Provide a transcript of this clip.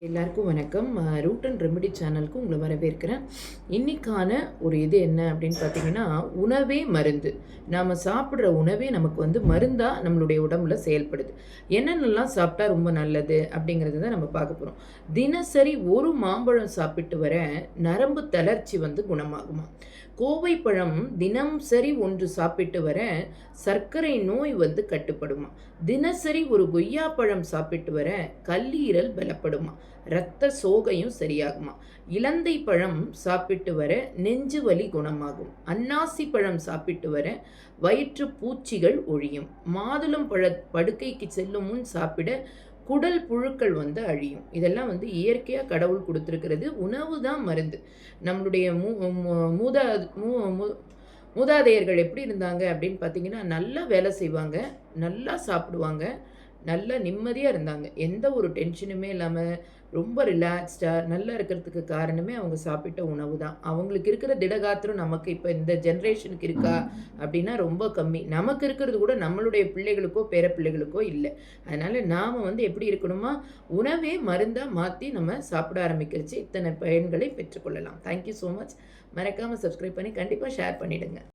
எல்லாருக்கும் வணக்கம். Root and remedy சேனலுக்கு உங்களை வரவேற்கிறேன். இன்னைக்கான ஒரு இது என்ன அப்படின்னு பார்த்தீங்கன்னா, உணவே மருந்து. நாம் சாப்பிட்ற உணவே நமக்கு மருந்தா நம்மளுடைய உடம்புல செயல்படுது. என்னென்னலாம் சாப்பிட்டா ரொம்ப நல்லது அப்படிங்கிறது தான் நம்ம பார்க்க போகிறோம். தினசரி ஒரு மாம்பழம் சாப்பிட்டு வர நரம்பு தளர்ச்சி குணமாகுமா? கோவை பழம் தினம் சரி ஒன்று சாப்பிட்டு வர சர்க்கரை நோய் கட்டுப்படுமா? தினசரி ஒரு கொய்யா பழம் சாப்பிட்டு வர கல்லீரல் பலப்படுமா? இரத்த சோகையும் சரியாகுமா? இலந்தை பழம் சாப்பிட்டு வர நெஞ்சு வலி குணமாகும். அன்னாசி பழம் சாப்பிட்டு வர வயிற்று பூச்சிகள் ஒழியும். மாதுளம் படுக்கைக்கு செல்லும் முன் சாப்பிட குடல் புழுக்கள் அழியும். இதெல்லாம் இயற்கையாக கடவுள் கொடுத்துருக்கிறது. உணவு தான் மருந்து. நம்மளுடைய மூதாதையர்கள் எப்படி இருந்தாங்க அப்படின்னு பார்த்தீங்கன்னா, நல்லா வேலை செய்வாங்க, நல்லா சாப்பிடுவாங்க, நல்லா நிம்மதியாக இருந்தாங்க. எந்த ஒரு டென்ஷனுமே இல்லாமல் ரொம்ப ரிலாக்ஸ்டாக நல்லா இருக்கிறதுக்கு காரணமே அவங்க சாப்பிட்ட உணவு தான். அவங்களுக்கு இருக்கிற திடகாத்திரம் நமக்கு இப்போ இந்த ஜென்ரேஷனுக்கு இருக்கா அப்படின்னா ரொம்ப கம்மி. நமக்கு இருக்கிறது கூட நம்மளுடைய பிள்ளைகளுக்கோ பேர பிள்ளைகளுக்கோ இல்லை. அதனால் நாம் எப்படி இருக்கணுமா, உணவே மருந்தாக மாற்றி நம்ம சாப்பிட ஆரம்பிக்கிறச்சு இத்தனை பயன்களை பெற்றுக்கொள்ளலாம். Thank you so much. மறக்காமல் சப்ஸ்கிரைப் பண்ணி கண்டிப்பாக ஷேர் பண்ணிவிடுங்க.